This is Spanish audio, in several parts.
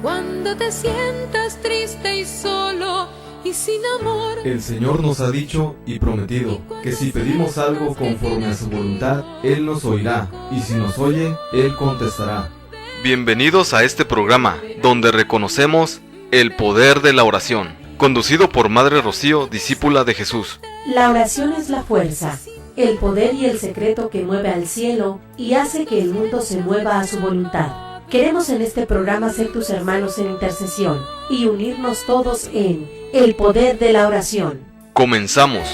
Cuando te sientas triste y solo y sin amor, el Señor nos ha dicho y prometido que si pedimos algo conforme a su voluntad, Él nos oirá, y si nos oye, Él contestará. Bienvenidos a este programa, donde reconocemos el poder de la oración, conducido por Madre Rocío, discípula de Jesús. La oración es la fuerza, el poder y el secreto que mueve al cielo y hace que el mundo se mueva a su voluntad. Queremos en este programa ser tus hermanos en intercesión y unirnos todos en el poder de la oración. Comenzamos.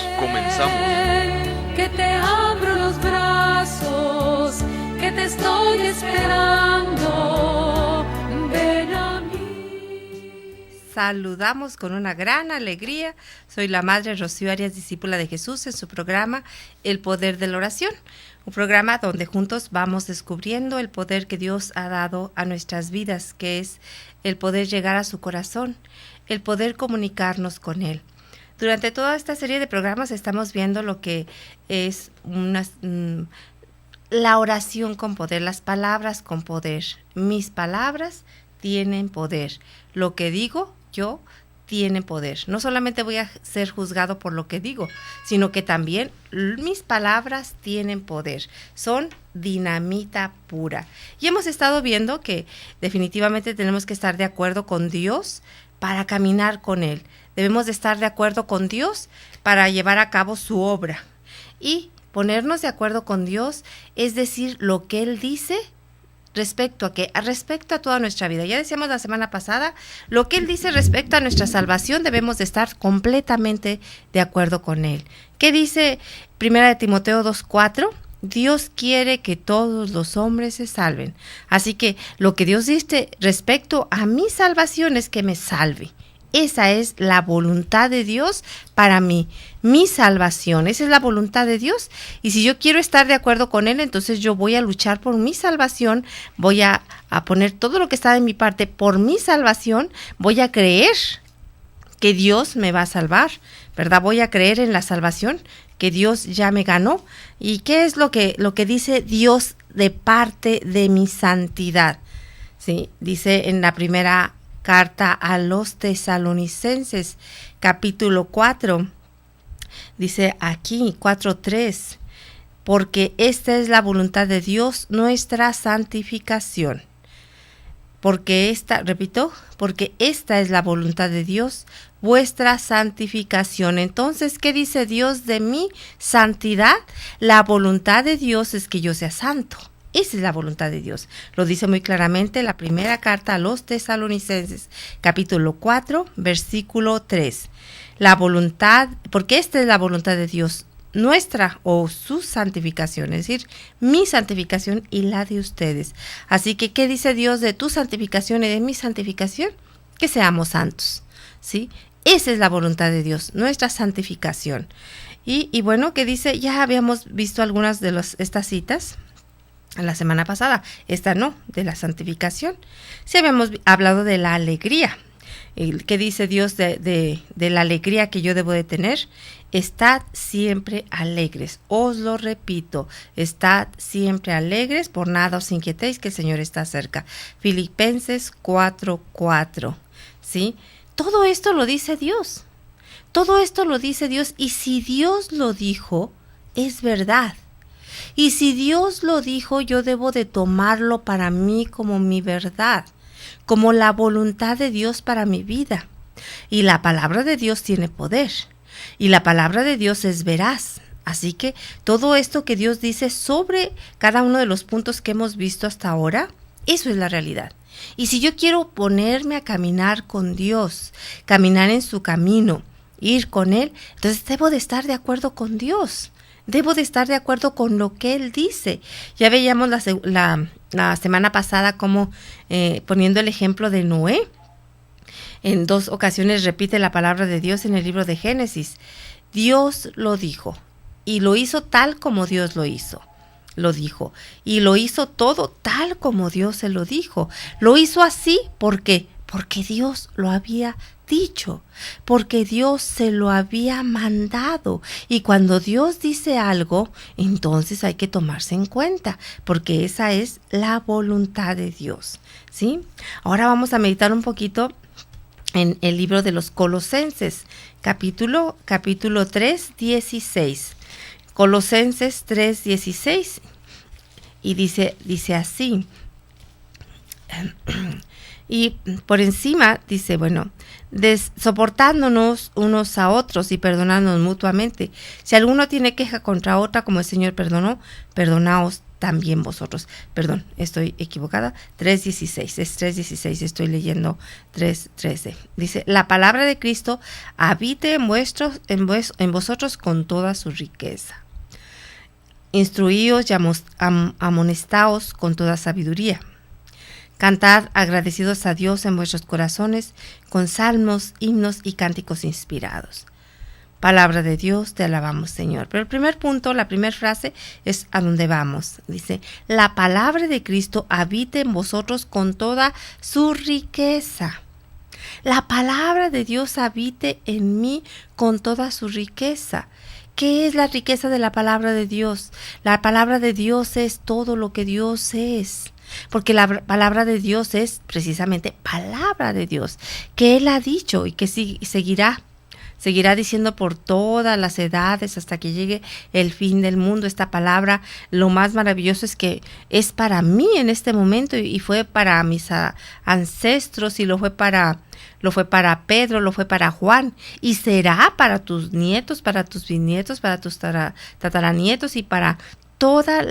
que te abro los brazos, que te estoy esperando, ven a mí. Saludamos con una gran alegría. Soy la Madre Rocío Arias, discípula de Jesús, en su programa El Poder de la Oración. Un programa donde juntos vamos descubriendo el poder que Dios ha dado a nuestras vidas, que es el poder llegar a su corazón, el poder comunicarnos con Él. Durante toda esta serie de programas estamos viendo lo que es la oración con poder, las palabras con poder. Mis palabras tienen poder. Lo que digo yo tiene poder. No solamente voy a ser juzgado por lo que digo, sino que también mis palabras tienen poder. Son dinamita pura. Y hemos estado viendo que definitivamente tenemos que estar de acuerdo con Dios para caminar con Él. Debemos de estar de acuerdo con Dios para llevar a cabo su obra. Y ponernos de acuerdo con Dios es decir lo que Él dice respecto a toda nuestra vida. Ya decíamos la semana pasada, lo que Él dice respecto a nuestra salvación, debemos de estar completamente de acuerdo con Él. ¿Qué dice 1 Timoteo 2:4? Dios quiere que todos los hombres se salven. Así que lo que Dios dice respecto a mi salvación es que me salve. Esa es la voluntad de Dios para mí, mi salvación. Esa es la voluntad de Dios. Y si yo quiero estar de acuerdo con Él, entonces yo voy a luchar por mi salvación, voy a poner todo lo que está de mi parte por mi salvación, voy a creer que Dios me va a salvar, ¿verdad? Voy a creer en la salvación, que Dios ya me ganó. ¿Y qué es lo que dice Dios de parte de mi santidad? Sí, dice en la primera carta a los Tesalonicenses, capítulo 4, dice aquí, 4:3, porque esta es la voluntad de Dios, nuestra santificación. Porque esta es la voluntad de Dios, vuestra santificación. Entonces, ¿qué dice Dios de mi santidad? La voluntad de Dios es que yo sea santo. Esa es la voluntad de Dios. Lo dice muy claramente la primera carta a los Tesalonicenses, capítulo 4, versículo 3. La voluntad, porque esta es la voluntad de Dios, nuestra o su santificación, es decir, mi santificación y la de ustedes. Así que, ¿qué dice Dios de tu santificación y de mi santificación? Que seamos santos, ¿sí? Esa es la voluntad de Dios, nuestra santificación. Y bueno, ¿qué dice? Ya habíamos visto algunas de estas citas la semana pasada, esta no, de la santificación. Sí habíamos hablado de la alegría. ¿Qué dice Dios de la alegría que yo debo de tener? Estad siempre alegres. Os lo repito, estad siempre alegres, por nada os inquietéis, que el Señor está cerca. Filipenses 4:4. ¿Sí? Todo esto lo dice Dios. Todo esto lo dice Dios, y si Dios lo dijo, es verdad. Y si Dios lo dijo, yo debo de tomarlo para mí como mi verdad, como la voluntad de Dios para mi vida. Y la palabra de Dios tiene poder, y la palabra de Dios es veraz. Así que todo esto que Dios dice sobre cada uno de los puntos que hemos visto hasta ahora, eso es la realidad. Y si yo quiero ponerme a caminar con Dios, caminar en su camino, ir con Él, entonces debo de estar de acuerdo con Dios. Debo de estar de acuerdo con lo que Él dice. Ya veíamos la semana pasada como poniendo el ejemplo de Noé. En 2 ocasiones repite la palabra de Dios en el libro de Génesis. Dios lo dijo y lo hizo tal como Dios lo dijo. Y lo hizo todo tal como Dios se lo dijo. Lo hizo así, ¿por qué? porque Dios lo había dicho, porque Dios se lo había mandado. Y cuando Dios dice algo, entonces hay que tomarse en cuenta, porque esa es la voluntad de Dios, ¿sí? Ahora vamos a meditar un poquito en el libro de los Colosenses, capítulo 3, 16. Colosenses 3, 16. Y dice así. Y por encima dice, bueno, soportándonos unos a otros y perdonándonos mutuamente. Si alguno tiene queja contra otra, como el Señor perdonó, perdonaos también vosotros. Perdón, estoy equivocada. 3.16, es 3.16, estoy leyendo 3.13. Dice, la palabra de Cristo habite en vosotros con toda su riqueza. Instruíos y amonestaos con toda sabiduría. Cantad agradecidos a Dios en vuestros corazones con salmos, himnos y cánticos inspirados. Palabra de Dios, te alabamos, Señor. Pero el primer punto, la primera frase es a dónde vamos. Dice, la palabra de Cristo habite en vosotros con toda su riqueza. La palabra de Dios habite en mí con toda su riqueza. ¿Qué es la riqueza de la palabra de Dios? La palabra de Dios es todo lo que Dios es. Porque la palabra de Dios es precisamente palabra de Dios, que Él ha dicho y que seguirá diciendo por todas las edades hasta que llegue el fin del mundo. Esta palabra, lo más maravilloso es que es para mí en este momento y fue para mis ancestros y lo fue para Pedro, lo fue para Juan y será para tus nietos, para tus bisnietos, para tus tataranietos y para toda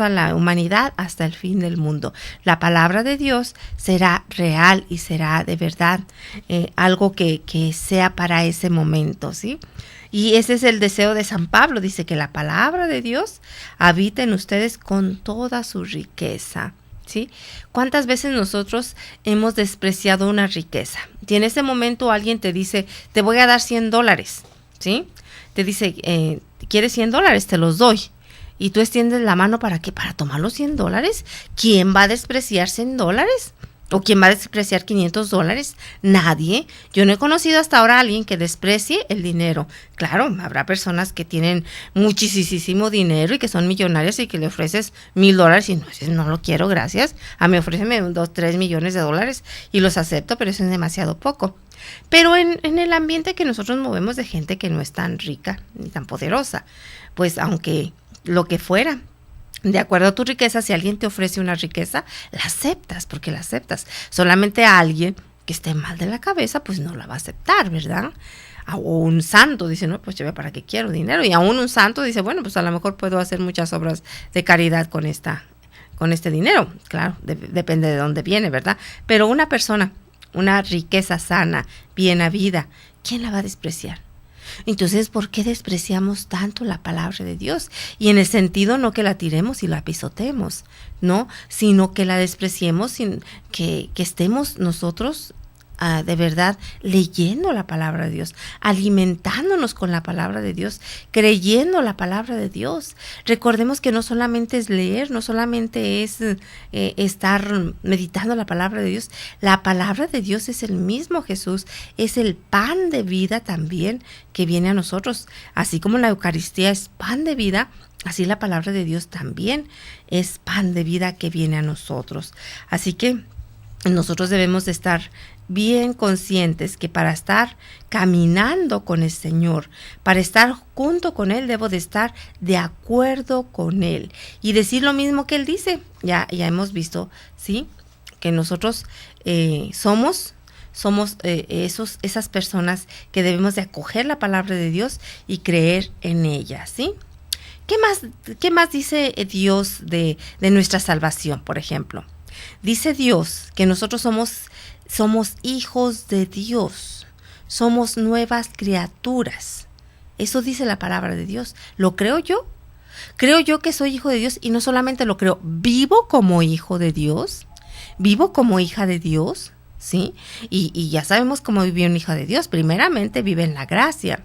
la humanidad hasta el fin del mundo. La palabra de Dios será real y será de verdad algo que sea para ese momento, ¿sí? Y ese es el deseo de San Pablo. Dice que la palabra de Dios habita en ustedes con toda su riqueza, ¿sí? ¿Cuántas veces nosotros hemos despreciado una riqueza? Y en ese momento alguien te dice, te voy a dar $100, ¿sí? Te dice, ¿quieres $100? Te los doy. Y tú extiendes la mano, ¿para qué? ¿Para tomar los $100? ¿Quién va a despreciar $100? ¿O quién va a despreciar $500? Nadie. Yo no he conocido hasta ahora a alguien que desprecie el dinero. Claro, habrá personas que tienen muchísimo dinero y que son millonarias y que le ofreces $1,000 y no dices, no lo quiero, gracias. A mí ofréceme 2-3 millones de dólares y los acepto, pero eso es demasiado poco. Pero en el ambiente que nosotros movemos de gente que no es tan rica ni tan poderosa, pues aunque lo que fuera, de acuerdo a tu riqueza, si alguien te ofrece una riqueza, la aceptas, porque la aceptas. Solamente a alguien que esté mal de la cabeza, pues no la va a aceptar, ¿verdad? O un santo dice, no, pues yo para qué quiero dinero. Y aún un santo dice, bueno, pues a lo mejor puedo hacer muchas obras de caridad con este dinero. Claro, depende de dónde viene, ¿verdad? Pero una persona, una riqueza sana, bien habida, ¿quién la va a despreciar? Entonces, ¿por qué despreciamos tanto la palabra de Dios? Y en el sentido no que la tiremos y la pisotemos, no, sino que la despreciemos, que estemos nosotros de verdad leyendo la palabra de Dios, alimentándonos con la palabra de Dios, creyendo la palabra de Dios. Recordemos que no solamente es leer, no solamente es estar meditando la palabra de Dios. La palabra de Dios es el mismo Jesús, es el pan de vida también que viene a nosotros. Así como la Eucaristía es pan de vida, así la palabra de Dios también es pan de vida que viene a nosotros. Así que nosotros debemos de estar bien conscientes que para estar caminando con el Señor, para estar junto con Él, debo de estar de acuerdo con Él y decir lo mismo que Él dice. Ya hemos visto, ¿sí? Que nosotros somos esas personas que debemos de acoger la palabra de Dios y creer en ella, ¿sí? ¿Qué más dice Dios de nuestra salvación, por ejemplo? Dice Dios que nosotros somos hijos de Dios, somos nuevas criaturas. Eso dice la palabra de Dios. ¿Lo creo yo? Creo yo que soy hijo de Dios y no solamente lo creo, vivo como hijo de Dios, vivo como hija de Dios, ¿sí? Y ya sabemos cómo vive una hija de Dios. Primeramente vive en la gracia.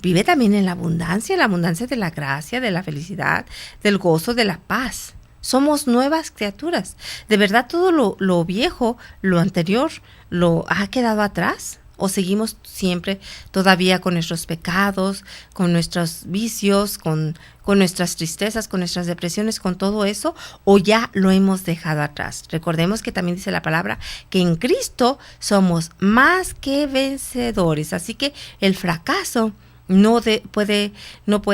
Vive también en la abundancia de la gracia, de la felicidad, del gozo, de la paz. somos nuevas criaturas. ¿De verdad todo lo viejo, lo anterior, lo ha quedado atrás? ¿O seguimos siempre todavía con nuestros pecados, con nuestros vicios, con nuestras tristezas, con nuestras depresiones, con todo eso? ¿O ya lo hemos dejado atrás? Recordemos que también dice la palabra que en Cristo somos más que vencedores. Así que el fracaso no puede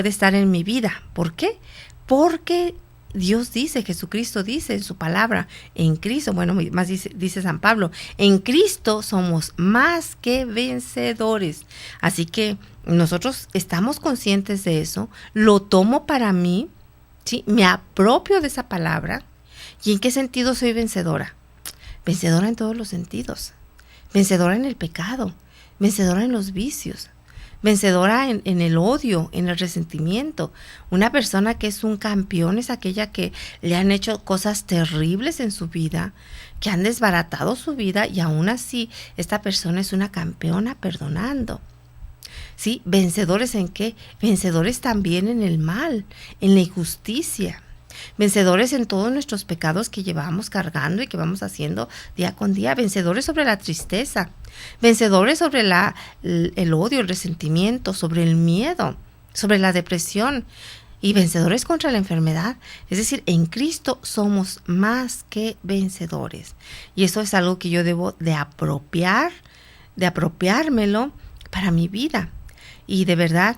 estar en mi vida. ¿Por qué? Porque Dios dice, Jesucristo dice en su palabra, en Cristo, bueno, más dice San Pablo, en Cristo somos más que vencedores. Así que nosotros estamos conscientes de eso, lo tomo para mí, ¿sí? Me apropio de esa palabra. ¿Y en qué sentido soy vencedora? Vencedora en todos los sentidos, vencedora en el pecado, vencedora en los vicios, vencedora en el odio, en el resentimiento. Una persona que es un campeón es aquella que le han hecho cosas terribles en su vida, que han desbaratado su vida, y aún así esta persona es una campeona perdonando. ¿Sí? ¿Vencedores en qué? Vencedores también en el mal, en la injusticia. Vencedores en todos nuestros pecados que llevamos cargando y que vamos haciendo día con día. Vencedores sobre la tristeza. Vencedores sobre el odio, el resentimiento, sobre el miedo, sobre la depresión. Y vencedores contra la enfermedad. Es decir, en Cristo somos más que vencedores. Y eso es algo que yo debo de apropiármelo para mi vida. Y de verdad,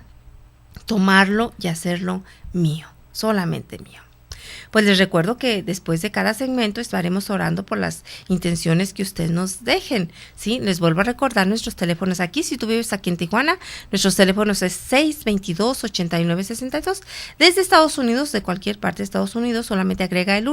tomarlo y hacerlo mío, solamente mío. Pues les recuerdo que después de cada segmento estaremos orando por las intenciones que ustedes nos dejen, ¿sí? Les vuelvo a recordar nuestros teléfonos aquí. Si tú vives aquí en Tijuana, nuestros teléfonos es 622-8962. Desde Estados Unidos, de cualquier parte de Estados Unidos, solamente agrega el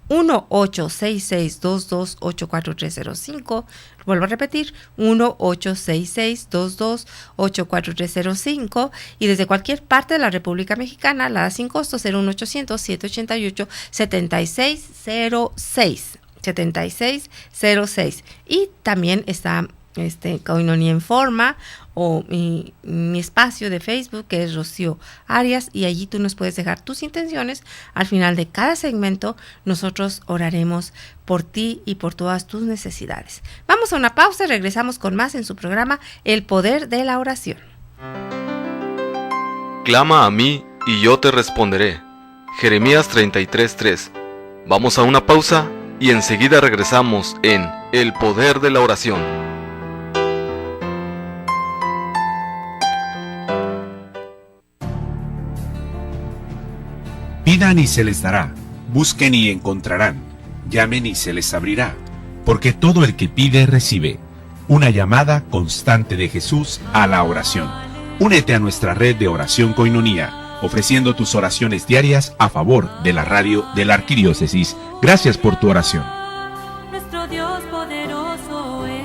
1-866-228-4305. Vuelvo a repetir, 1-866-228-4305. Y desde cualquier parte de la República Mexicana, la da sin costo, 01800-788-7606. 7606. Y también está Koinonia en Forma, o mi espacio de Facebook, que es Rocío Arias, y allí tú nos puedes dejar tus intenciones. Al final de cada segmento nosotros oraremos por ti y por todas tus necesidades. Vamos a una pausa y regresamos con más en su programa El Poder de la Oración. Clama a mí y yo te responderé. Jeremías 33:3. Vamos a una pausa y enseguida regresamos en El Poder de la Oración. Pidan y se les dará, busquen y encontrarán, llamen y se les abrirá, porque todo el que pide recibe. Una llamada constante de Jesús a la oración. Únete a nuestra red de oración Koinonia, ofreciendo tus oraciones diarias a favor de la radio de la Arquidiócesis. Gracias por tu oración. Nuestro Dios poderoso es.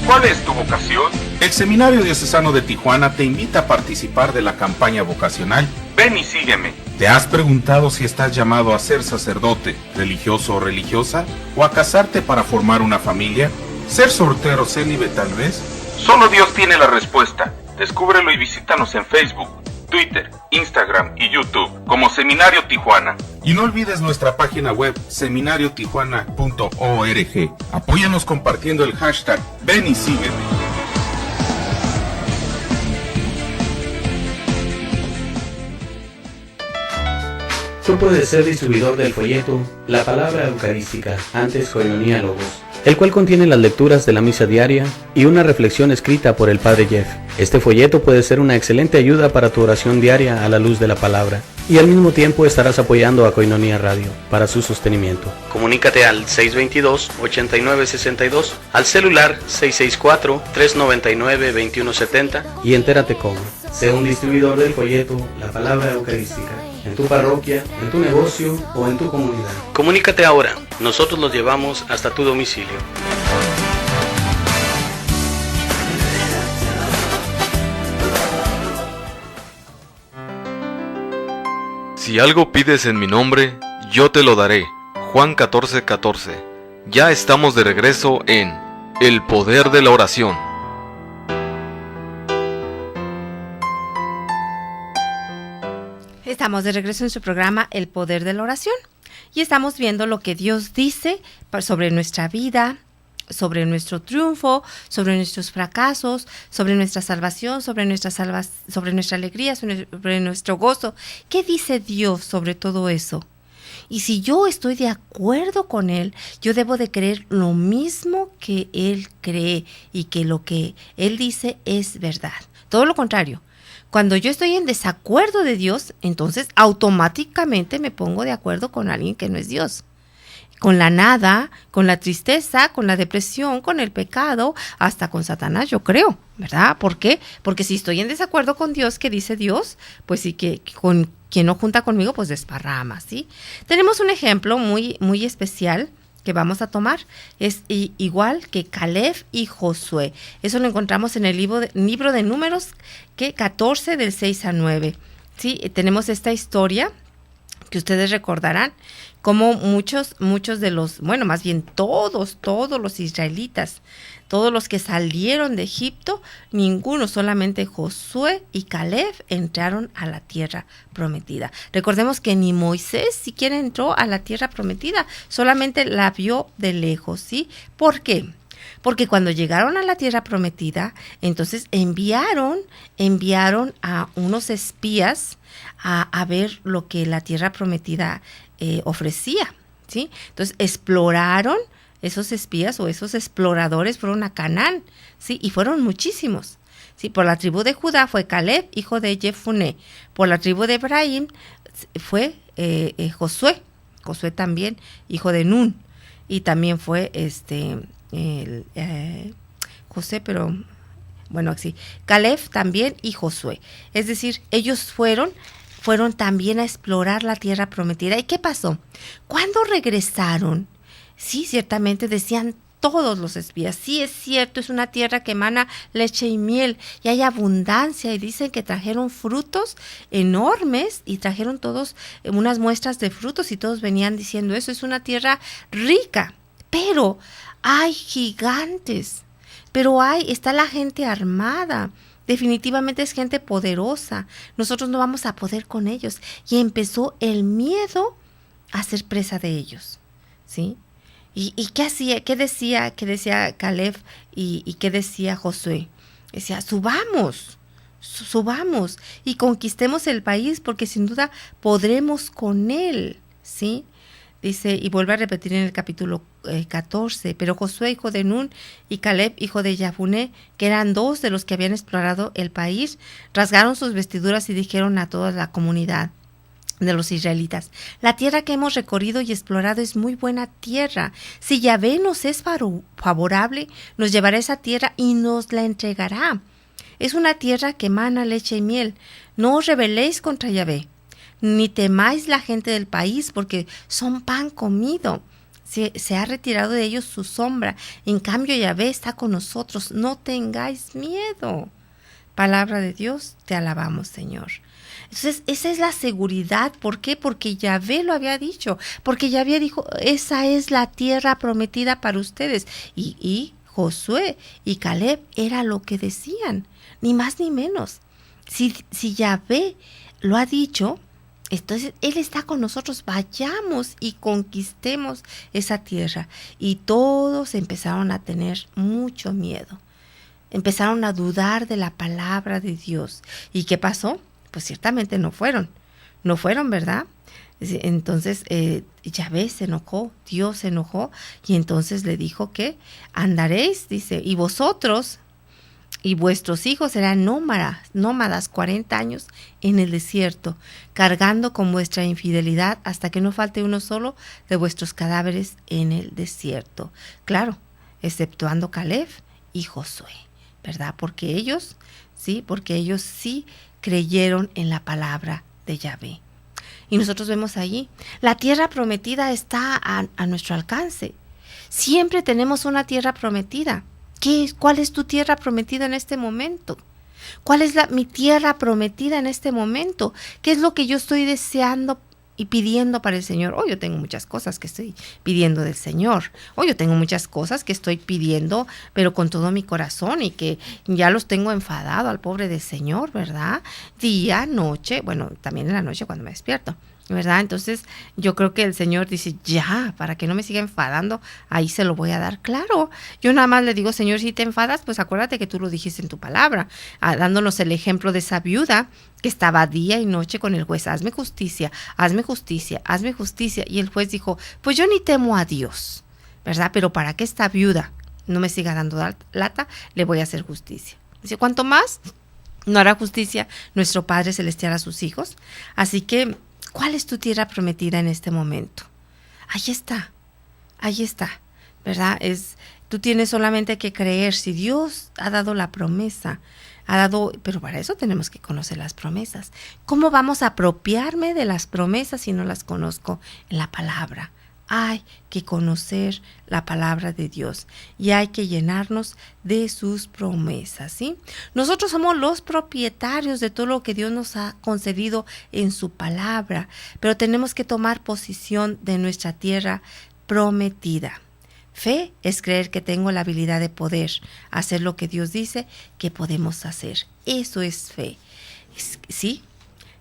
¿Cuál es tu vocación? El Seminario Diocesano de Tijuana te invita a participar de la campaña vocacional Ven y sígueme. ¿Te has preguntado si estás llamado a ser sacerdote, religioso o religiosa? ¿O a casarte para formar una familia? ¿Ser soltero célibe tal vez? Solo Dios tiene la respuesta. Descúbrelo y visítanos en Facebook, Twitter, Instagram y YouTube como Seminario Tijuana. Y no olvides nuestra página web seminariotijuana.org. Apóyanos compartiendo el hashtag Ven y sígueme. Tú puedes ser distribuidor del folleto La Palabra Eucarística, antes Koinonia Logos, el cual contiene las lecturas de la misa diaria y una reflexión escrita por el Padre Jeff. Este folleto puede ser una excelente ayuda para tu oración diaria a la luz de la palabra, y al mismo tiempo estarás apoyando a Koinonia Radio para su sostenimiento. Comunícate al 622-8962, al celular 664-399-2170 y entérate cómo. Sé un distribuidor del folleto La Palabra Eucarística, en tu parroquia, en tu negocio o en tu comunidad. Comunícate ahora, nosotros los llevamos hasta tu domicilio. Si algo pides en mi nombre, yo te lo daré. Juan 14:14. Ya estamos de regreso en El Poder de la Oración. Estamos de regreso en su programa El Poder de la Oración y estamos viendo lo que Dios dice sobre nuestra vida, sobre nuestro triunfo, sobre nuestros fracasos, sobre nuestra salvación, sobre nuestra alegría, sobre nuestro gozo. ¿Qué dice Dios sobre todo eso? Y si yo estoy de acuerdo con Él, yo debo de creer lo mismo que Él cree y que lo que Él dice es verdad. Todo lo contrario. Cuando yo estoy en desacuerdo de Dios, entonces automáticamente me pongo de acuerdo con alguien que no es Dios. Con la nada, con la tristeza, con la depresión, con el pecado, hasta con Satanás, yo creo, ¿verdad? ¿Por qué? Porque si estoy en desacuerdo con Dios, ¿qué dice Dios? Pues sí, que con quien no junta conmigo, pues desparrama, ¿sí? Tenemos un ejemplo muy, muy especial que vamos a tomar. Es igual que Caleb y Josué. Eso lo encontramos en el libro de Números, 14 del 6 al 9. ¿Sí? Tenemos esta historia que ustedes recordarán, como muchos de los, bueno, más bien todos los israelitas, todos los que salieron de Egipto, ninguno, solamente Josué y Caleb entraron a la tierra prometida. Recordemos que ni Moisés siquiera entró a la tierra prometida, solamente la vio de lejos, ¿sí? ¿Por qué? Porque cuando llegaron a la tierra prometida, entonces enviaron a unos espías a ver lo que la tierra prometida ofrecía, ¿sí? Entonces exploraron, esos espías o esos exploradores fueron a Canaán, ¿sí? Y fueron muchísimos, ¿sí? Por la tribu de Judá fue Caleb, hijo de Jefuné. Por la tribu de Efraín fue Josué también, hijo de Nun. Y también fue José, pero bueno, así, Caleb también y Josué. Es decir, ellos fueron también a explorar la tierra prometida. ¿Y qué pasó? Cuando regresaron, sí, ciertamente decían todos los espías, sí, es cierto, es una tierra que emana leche y miel y hay abundancia, y dicen que trajeron frutos enormes y trajeron todos unas muestras de frutos y todos venían diciendo eso, es una tierra rica, pero hay gigantes, está la gente armada. Definitivamente es gente poderosa. Nosotros no vamos a poder con ellos. Y empezó el miedo a ser presa de ellos, ¿sí? ¿Y qué hacía? ¿Qué decía Caleb y qué decía Josué? Decía, subamos y conquistemos el país, porque sin duda podremos con él, ¿sí? Dice, y vuelve a repetir en el capítulo 14, pero Josué, hijo de Nun, y Caleb, hijo de Jefuné, que eran dos de los que habían explorado el país, rasgaron sus vestiduras y dijeron a toda la comunidad de los israelitas, la tierra que hemos recorrido y explorado es muy buena tierra. Si Yahvé nos es favorable, nos llevará esa tierra y nos la entregará. Es una tierra que emana leche y miel. No os rebeléis contra Yahvé, ni temáis la gente del país, porque son pan comido. Se ha retirado de ellos su sombra. En cambio, Yahvé está con nosotros. No tengáis miedo. Palabra de Dios, te alabamos, Señor. Entonces, esa es la seguridad. ¿Por qué? Porque Yahvé lo había dicho. Porque Yahvé dijo, esa es la tierra prometida para ustedes. Y Josué y Caleb era lo que decían. Ni más ni menos. Si Yahvé lo ha dicho, entonces Él está con nosotros, vayamos y conquistemos esa tierra. Y todos empezaron a tener mucho miedo. Empezaron a dudar de la palabra de Dios. ¿Y qué pasó? Pues ciertamente no fueron, ¿verdad? Entonces Yahvé se enojó, Dios se enojó, y entonces le dijo que andaréis, dice, y vosotros y vuestros hijos serán nómadas 40 años en el desierto, cargando con vuestra infidelidad hasta que no falte uno solo de vuestros cadáveres en el desierto. Claro, exceptuando Caleb y Josué, ¿verdad? Porque ellos sí creyeron en la palabra de Yahvé. Y nosotros vemos allí, la tierra prometida está a nuestro alcance. Siempre tenemos una tierra prometida. ¿Cuál es tu tierra prometida en este momento? ¿Cuál es mi tierra prometida en este momento? ¿Qué es lo que yo estoy deseando y pidiendo para el Señor. Yo tengo muchas cosas que estoy pidiendo del Señor. Yo tengo muchas cosas que estoy pidiendo, pero con todo mi corazón, y que ya los tengo enfadado al pobre del Señor, ¿verdad? Día, noche, bueno, también en la noche cuando me despierto, ¿verdad? Entonces yo creo que el Señor dice, ya, para que no me siga enfadando, ahí se lo voy a dar. Claro, yo nada más le digo, Señor, si te enfadas, pues acuérdate que tú lo dijiste en tu palabra, dándonos el ejemplo de esa viuda que estaba día y noche con el juez, hazme justicia, hazme justicia, hazme justicia. Y el juez dijo, pues yo ni temo a Dios, ¿verdad? Pero para que esta viuda no me siga dando lata, le voy a hacer justicia. Dice, ¿cuánto más no hará justicia nuestro Padre Celestial a sus hijos? Así que, ¿cuál es tu tierra prometida en este momento? Ahí está, ¿verdad? Tú tienes solamente que creer. Si Dios ha dado la promesa, pero para eso tenemos que conocer las promesas. ¿Cómo vamos a apropiarme de las promesas si no las conozco en la palabra? Hay que conocer la palabra de Dios y hay que llenarnos de sus promesas, ¿sí? Nosotros somos los propietarios de todo lo que Dios nos ha concedido en su palabra, pero tenemos que tomar posesión de nuestra tierra prometida. Fe es creer que tengo la habilidad de poder hacer lo que Dios dice que podemos hacer. Eso es fe, ¿sí?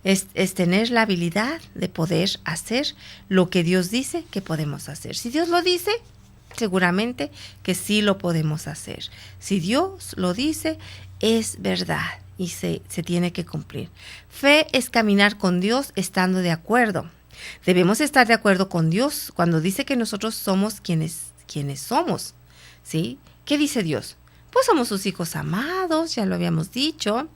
Es tener la habilidad de poder hacer lo que Dios dice que podemos hacer. Si Dios lo dice, seguramente que sí lo podemos hacer. Si Dios lo dice, es verdad y se tiene que cumplir. Fe es caminar con Dios estando de acuerdo. Debemos estar de acuerdo con Dios cuando dice que nosotros somos quienes somos, ¿sí? ¿Qué dice Dios? Pues somos sus hijos amados, ya lo habíamos dicho,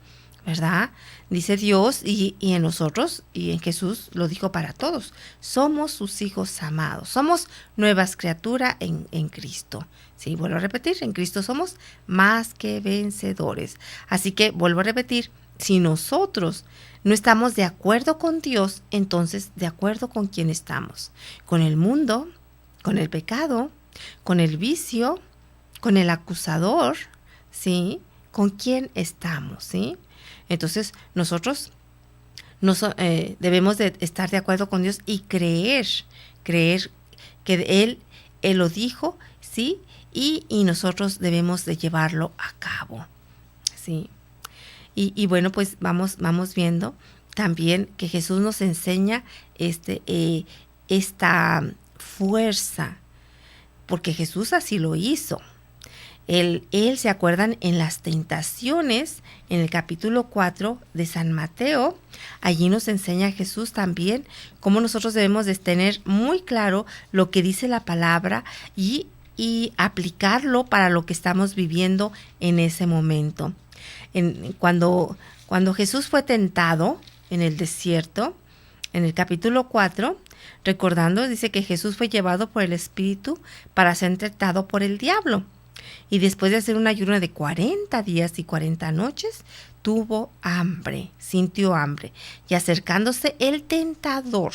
¿verdad? Dice Dios y en nosotros y en Jesús lo dijo para todos. Somos sus hijos amados. Somos nuevas criaturas en Cristo. Sí, vuelvo a repetir, en Cristo somos más que vencedores. Así que vuelvo a repetir, si nosotros no estamos de acuerdo con Dios, entonces de acuerdo con quién estamos. Con el mundo, con el pecado, con el vicio, con el acusador, ¿sí? ¿Con quién estamos, sí? Entonces, nosotros debemos de estar de acuerdo con Dios y creer que Él lo dijo, ¿sí? Y nosotros debemos de llevarlo a cabo, ¿sí? Y bueno, pues vamos viendo también que Jesús nos enseña esta fuerza, porque Jesús así lo hizo. Él se acuerdan en las tentaciones, en el capítulo 4 de San Mateo, allí nos enseña Jesús también cómo nosotros debemos de tener muy claro lo que dice la palabra y aplicarlo para lo que estamos viviendo en ese momento. Cuando Jesús fue tentado en el desierto, en el capítulo 4, recordando, dice que Jesús fue llevado por el Espíritu para ser tentado por el diablo. Y después de hacer un ayuno de 40 días y 40 noches, tuvo hambre, sintió hambre. Y acercándose el tentador,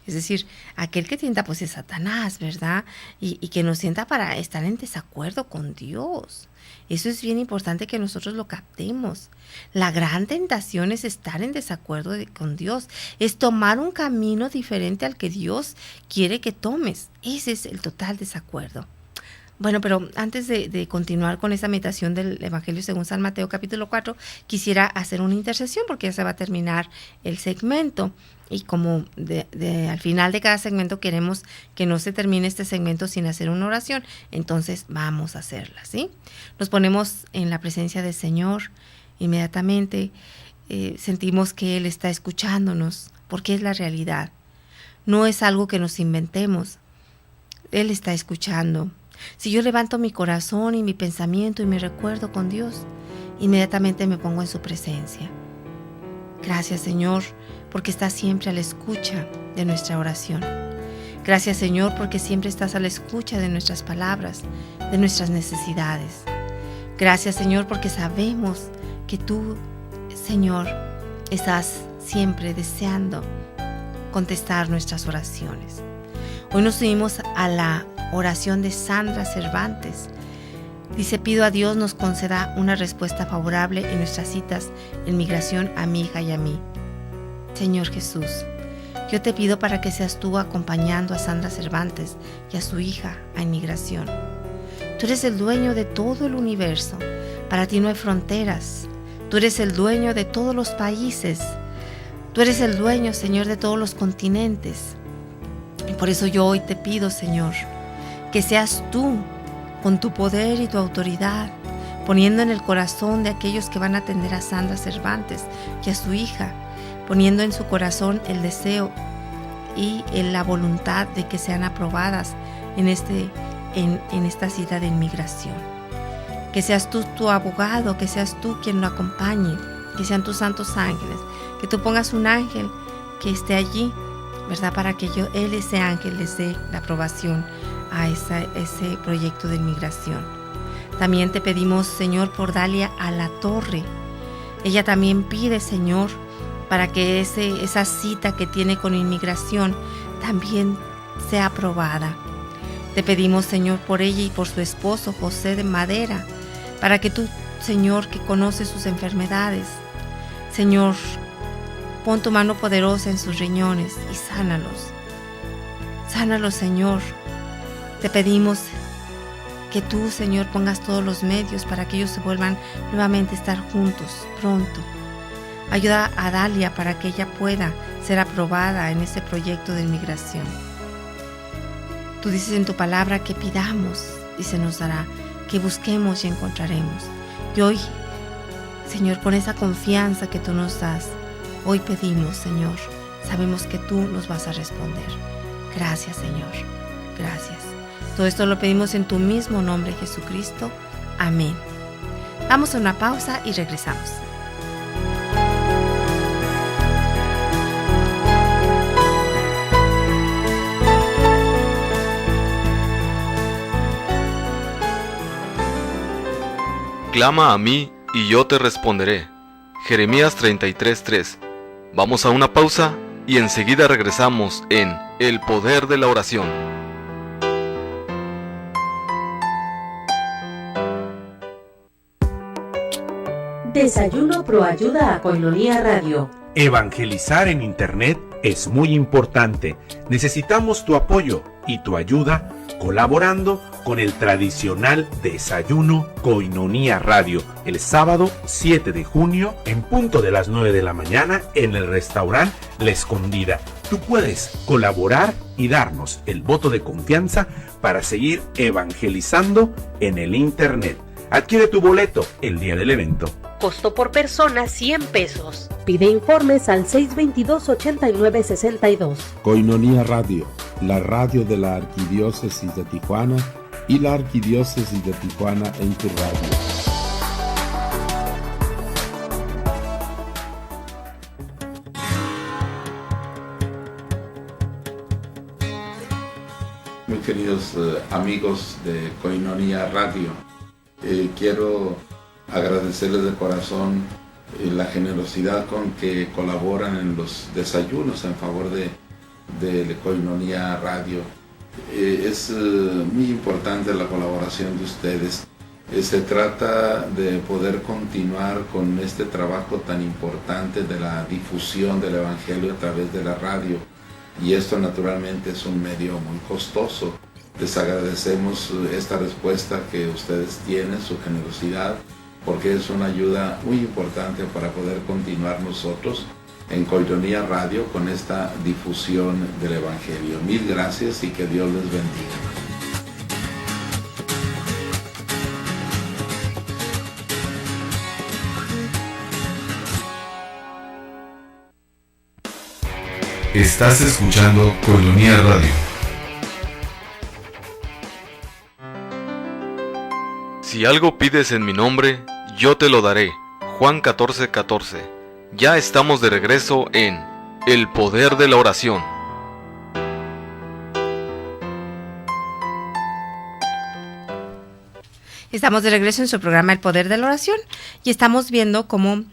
es decir, aquel que tienta pues es Satanás, ¿verdad? Y que nos tienta para estar en desacuerdo con Dios. Eso es bien importante que nosotros lo captemos. La gran tentación es estar en desacuerdo con Dios, es tomar un camino diferente al que Dios quiere que tomes. Ese es el total desacuerdo. Bueno, pero antes de continuar con esa meditación del Evangelio según San Mateo capítulo 4, quisiera hacer una intercesión porque ya se va a terminar el segmento. Y como al final de cada segmento queremos que no se termine este segmento sin hacer una oración, entonces vamos a hacerla, ¿sí? Nos ponemos en la presencia del Señor, inmediatamente sentimos que Él está escuchándonos, porque es la realidad. No es algo que nos inventemos, Él está escuchando. Si yo levanto mi corazón y mi pensamiento y mi recuerdo con Dios, inmediatamente me pongo en su presencia. Gracias, Señor, porque estás siempre a la escucha de nuestra oración. Gracias, Señor, porque siempre estás a la escucha de nuestras palabras, de nuestras necesidades. Gracias, Señor, porque sabemos que tú, Señor, estás siempre deseando contestar nuestras oraciones. Hoy nos unimos a la oración de Sandra Cervantes. Dice, pido a Dios nos conceda una respuesta favorable en nuestras citas en migración a mi hija y a mí. Señor Jesús, Yo te pido para que seas tú acompañando a Sandra Cervantes y a su hija a inmigración. Tú eres el dueño de todo el universo. Para ti no hay fronteras. Tú eres el dueño de todos los países. Tú eres el dueño, Señor, de todos los continentes. Y por eso yo hoy te pido, Señor, que seas tú, con tu poder y tu autoridad, poniendo en el corazón de aquellos que van a atender a Sandra Cervantes y a su hija, poniendo en su corazón el deseo y la voluntad de que sean aprobadas en esta cita de inmigración. Que seas tú tu abogado, que seas tú quien lo acompañe, que sean tus santos ángeles, que tú pongas un ángel que esté allí, ¿verdad? Para que ese ángel les dé la aprobación a ese proyecto de inmigración. También te pedimos, Señor, por Dalia Alatorre. Ella también pide, Señor, para que esa cita que tiene con inmigración también sea aprobada. Te pedimos, Señor, por ella y por su esposo, José de Madera, para que tú, Señor, que conoces sus enfermedades, Señor, pon tu mano poderosa en sus riñones y sánalos. Sánalos, Señor. Te pedimos que tú, Señor, pongas todos los medios para que ellos se vuelvan nuevamente a estar juntos pronto. Ayuda a Dalia para que ella pueda ser aprobada en ese proyecto de inmigración. Tú dices en tu palabra que pidamos y se nos dará, que busquemos y encontraremos. Y hoy, Señor, con esa confianza que tú nos das, hoy pedimos, Señor, sabemos que tú nos vas a responder. Gracias, Señor, gracias. Todo esto lo pedimos en tu mismo nombre, Jesucristo. Amén. Vamos a una pausa y regresamos. Clama a mí y yo te responderé. Jeremías 33:3. Vamos a una pausa y enseguida regresamos en El Poder de la Oración. Desayuno Proayuda a Koinonia Radio. Evangelizar en Internet es muy importante. Necesitamos tu apoyo y tu ayuda colaborando con el tradicional Desayuno Koinonia Radio el sábado 7 de junio en punto de las 9 de la mañana en el restaurante La Escondida. Tú puedes colaborar y darnos el voto de confianza para seguir evangelizando en el Internet. Adquiere tu boleto el día del evento. Costo por persona 100 pesos. Pide informes al 622-8962. Koinonia Radio, la radio de la Arquidiócesis de Tijuana y la Arquidiócesis de Tijuana en tu radio. Muy queridos amigos de Koinonia Radio, quiero agradecerles de corazón la generosidad con que colaboran en los desayunos en favor de Koinonia Radio. Es muy importante la colaboración de ustedes. Se trata de poder continuar con este trabajo tan importante de la difusión del Evangelio a través de la radio. Y esto naturalmente es un medio muy costoso. Les agradecemos esta respuesta que ustedes tienen, su generosidad, porque es una ayuda muy importante para poder continuar nosotros en Koinonia Radio con esta difusión del Evangelio. Mil gracias y que Dios les bendiga. Estás escuchando Koinonia Radio. Si algo pides en mi nombre, yo te lo daré. Juan 14:14. Ya estamos de regreso en El Poder de la Oración. Estamos de regreso en su programa El Poder de la Oración y estamos viendo cómo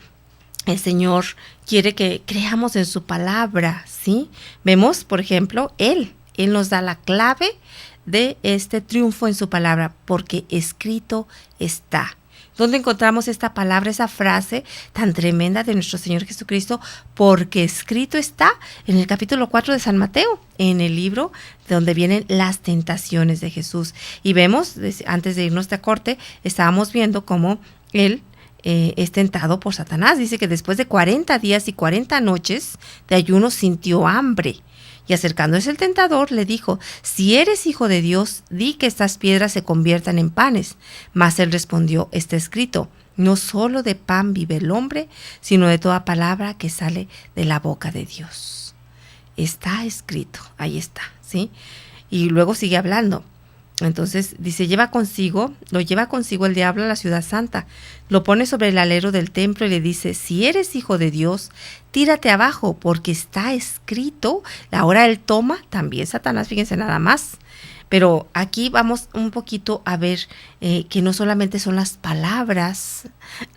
el Señor quiere que creamos en su palabra, ¿sí? Vemos, por ejemplo, Él nos da la clave de este triunfo en su palabra, porque escrito está. ¿Dónde encontramos esta palabra, esa frase tan tremenda de nuestro Señor Jesucristo? Porque escrito está en el capítulo 4 de San Mateo, en el libro donde vienen las tentaciones de Jesús. Y vemos, antes de irnos de corte, estábamos viendo cómo él es tentado por Satanás. Dice que después de 40 días y 40 noches de ayuno sintió hambre. Y acercándose el tentador le dijo: si eres hijo de Dios, di que estas piedras se conviertan en panes. Mas él respondió: está escrito, no solo de pan vive el hombre, sino de toda palabra que sale de la boca de Dios. Está escrito, ahí está, ¿sí? Y luego sigue hablando. Entonces dice, lo lleva consigo el diablo a la ciudad santa, lo pone sobre el alero del templo y le dice: si eres hijo de Dios, tírate abajo, porque está escrito. Ahora él toma también Satanás, fíjense nada más. Pero aquí vamos un poquito a ver que no solamente son las palabras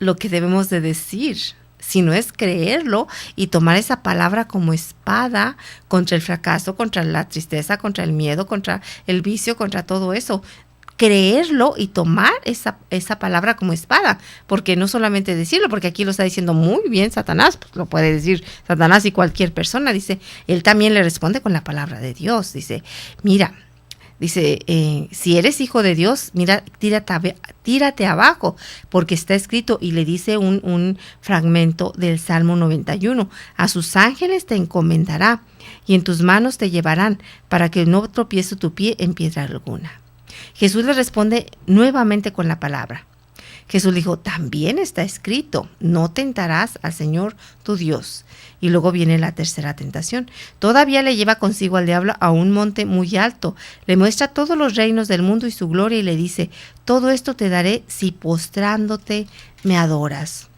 lo que debemos de decir, sino es creerlo y tomar esa palabra como espada contra el fracaso, contra la tristeza, contra el miedo, contra el vicio, contra todo eso. Creerlo y tomar esa palabra como espada, porque no solamente decirlo, porque aquí lo está diciendo muy bien Satanás, pues lo puede decir Satanás y cualquier persona, dice, él también le responde con la palabra de Dios, dice, mira, si eres hijo de Dios, mira, tírate abajo, porque está escrito, y le dice un fragmento del Salmo 91, a sus ángeles te encomendará, y en tus manos te llevarán, para que no tropiece tu pie en piedra alguna. Jesús le responde nuevamente con la palabra. Jesús dijo, también está escrito, no tentarás al Señor tu Dios. Y luego viene la tercera tentación. Todavía le lleva consigo al diablo a un monte muy alto, le muestra todos los reinos del mundo y su gloria y le dice, todo esto te daré si postrándote me adoras.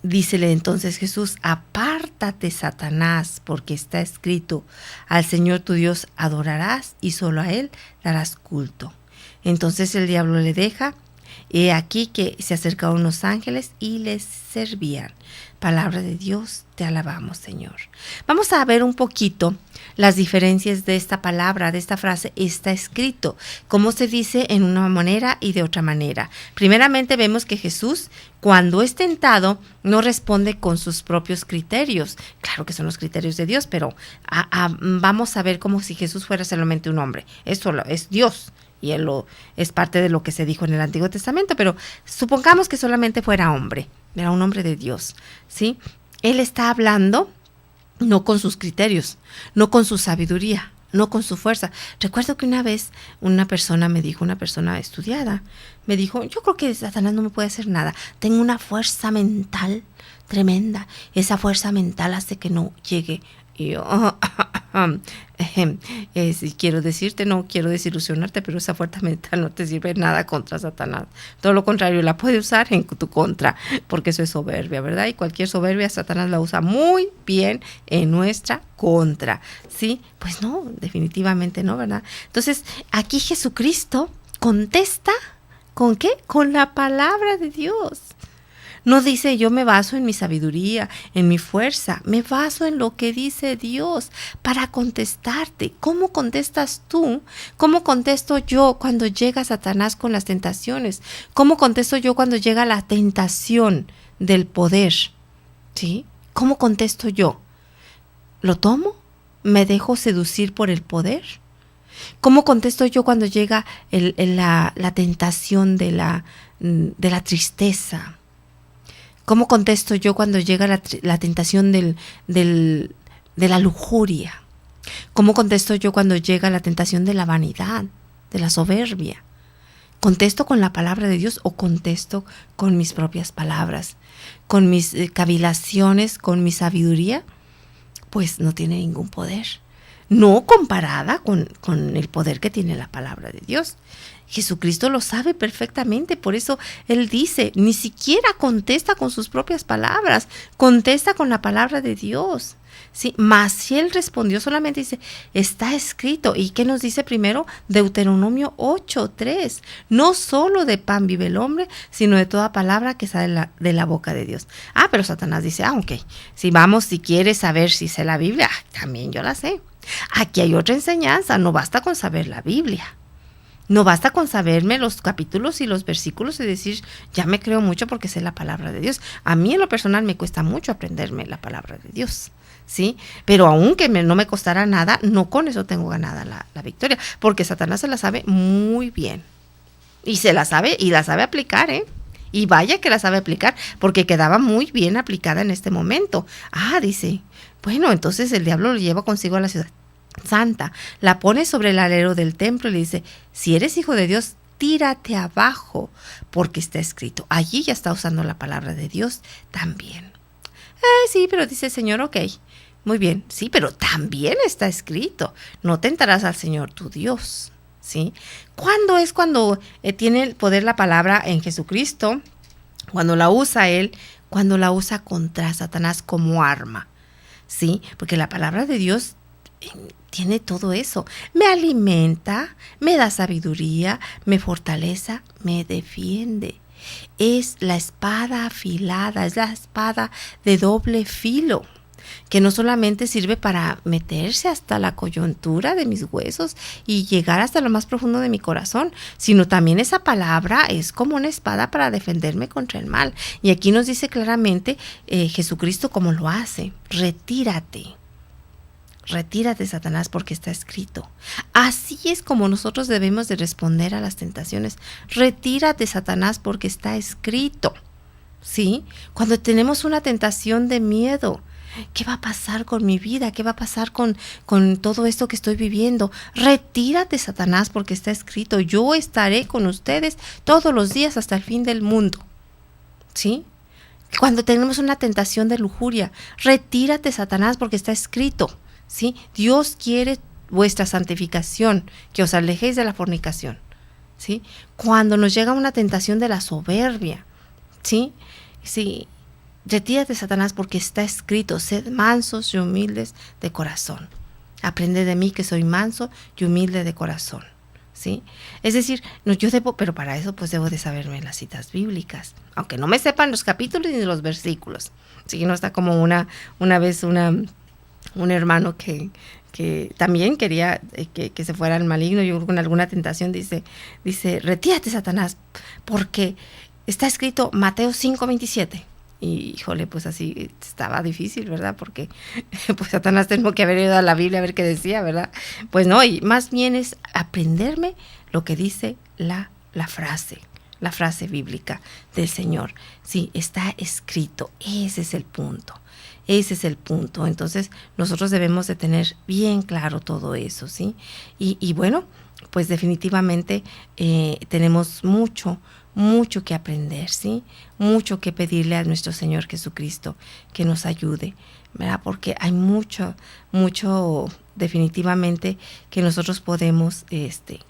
Dícele entonces Jesús, apártate Satanás, porque está escrito, al Señor tu Dios adorarás y solo a Él darás culto. Entonces el diablo le deja. He aquí que se acercaron los ángeles y les servían. Palabra de Dios, te alabamos, Señor. Vamos a ver un poquito las diferencias de esta palabra, de esta frase, está escrito, cómo se dice en una manera y de otra manera. Primeramente vemos que Jesús, cuando es tentado, no responde con sus propios criterios. Claro que son los criterios de Dios, pero vamos a ver como si Jesús fuera solamente un hombre. Eso es Dios. Y él es parte de lo que se dijo en el Antiguo Testamento, pero supongamos que solamente fuera hombre, era un hombre de Dios, ¿sí? Él está hablando no con sus criterios, no con su sabiduría, no con su fuerza. Recuerdo que una vez una persona estudiada, me dijo, yo creo que Satanás no me puede hacer nada, tengo una fuerza mental tremenda, esa fuerza mental hace que no llegue. Y yo, quiero decirte, no quiero desilusionarte, pero esa fuerza mental no te sirve nada contra Satanás. Todo lo contrario, la puede usar en tu contra, porque eso es soberbia, ¿verdad? Y cualquier soberbia Satanás la usa muy bien en nuestra contra, ¿sí? Pues no, definitivamente no, ¿verdad? Entonces, aquí Jesucristo contesta, ¿con qué? Con la palabra de Dios. No dice yo me baso en mi sabiduría, en mi fuerza, me baso en lo que dice Dios para contestarte. ¿Cómo contestas tú? ¿Cómo contesto yo cuando llega Satanás con las tentaciones? ¿Cómo contesto yo cuando llega la tentación del poder? ¿Sí? ¿Cómo contesto yo? ¿Lo tomo? ¿Me dejo seducir por el poder? ¿Cómo contesto yo cuando llega la tentación de la tristeza? ¿Cómo contesto yo cuando llega la tentación de la lujuria? ¿Cómo contesto yo cuando llega la tentación de la vanidad, de la soberbia? ¿Contesto con la palabra de Dios o contesto con mis propias palabras? ¿Con mis cavilaciones, con mi sabiduría? Pues no tiene ningún poder. No comparada con el poder que tiene la palabra de Dios. Jesucristo lo sabe perfectamente, por eso Él dice, ni siquiera contesta con sus propias palabras, contesta con la palabra de Dios. Sí, mas si Él respondió, solamente dice, está escrito. ¿Y qué nos dice primero? Deuteronomio 8:3. No solo de pan vive el hombre, sino de toda palabra que sale de la boca de Dios. Pero Satanás dice, ok, si quieres saber si sé la Biblia, también yo la sé. Aquí hay otra enseñanza, no basta con saber la Biblia. No basta con saberme los capítulos y los versículos y decir, ya me creo mucho porque sé la palabra de Dios. A mí en lo personal me cuesta mucho aprenderme la palabra de Dios, ¿sí? Pero aunque no me costara nada, no con eso tengo ganada la victoria, porque Satanás se la sabe muy bien. Y se la sabe, y la sabe aplicar, ¿eh? Y vaya que la sabe aplicar, porque quedaba muy bien aplicada en este momento. Dice, bueno, entonces el diablo lo lleva consigo a la ciudad santa, la pone sobre el alero del templo y le dice, si eres hijo de Dios, tírate abajo, porque está escrito. Allí ya está usando la palabra de Dios también. Sí, pero dice el Señor, ok, muy bien, sí, pero también está escrito, no tentarás al Señor tu Dios, ¿sí? ¿Cuándo es cuando tiene el poder la palabra en Jesucristo? Cuando la usa Él, cuando la usa contra Satanás como arma, ¿sí? Porque la palabra de Dios tiene todo eso. Me alimenta, me da sabiduría, me fortalece, me defiende. Es la espada afilada, es la espada de doble filo, que no solamente sirve para meterse hasta la coyuntura de mis huesos y llegar hasta lo más profundo de mi corazón, sino también esa palabra es como una espada para defenderme contra el mal. Y aquí nos dice claramente Jesucristo cómo lo hace. Retírate, Satanás, porque está escrito. Así es como nosotros debemos de responder a las tentaciones. Retírate, Satanás, porque está escrito. ¿Sí? Cuando tenemos una tentación de miedo, ¿qué va a pasar con mi vida? ¿Qué va a pasar con todo esto que estoy viviendo? Retírate, Satanás, porque está escrito. Yo estaré con ustedes todos los días hasta el fin del mundo. ¿Sí? Cuando tenemos una tentación de lujuria, retírate, Satanás, porque está escrito. ¿Sí? Dios quiere vuestra santificación, que os alejéis de la fornicación. ¿Sí? Cuando nos llega una tentación de la soberbia, ¿sí? Sí. Retírate, Satanás, porque está escrito, sed mansos y humildes de corazón. Aprende de mí que soy manso y humilde de corazón. ¿Sí? Es decir, no, yo debo, pero para eso pues debo de saberme las citas bíblicas, aunque no me sepan los capítulos ni los versículos. Así que no está como una vez un hermano que también quería que se fuera al maligno, yo con alguna tentación dice, retírate, Satanás, porque está escrito Mateo 5:27. Y híjole, pues así estaba difícil, ¿verdad? Porque pues Satanás tengo que haber ido a la Biblia a ver qué decía, ¿verdad? Pues no, y más bien es aprenderme lo que dice la frase bíblica del Señor. Sí, está escrito, ese es el punto. Entonces nosotros debemos de tener bien claro todo eso, ¿sí? Y bueno, pues definitivamente tenemos mucho que aprender, ¿sí? Mucho que pedirle a nuestro Señor Jesucristo que nos ayude, ¿verdad? Porque hay mucho definitivamente que nosotros podemos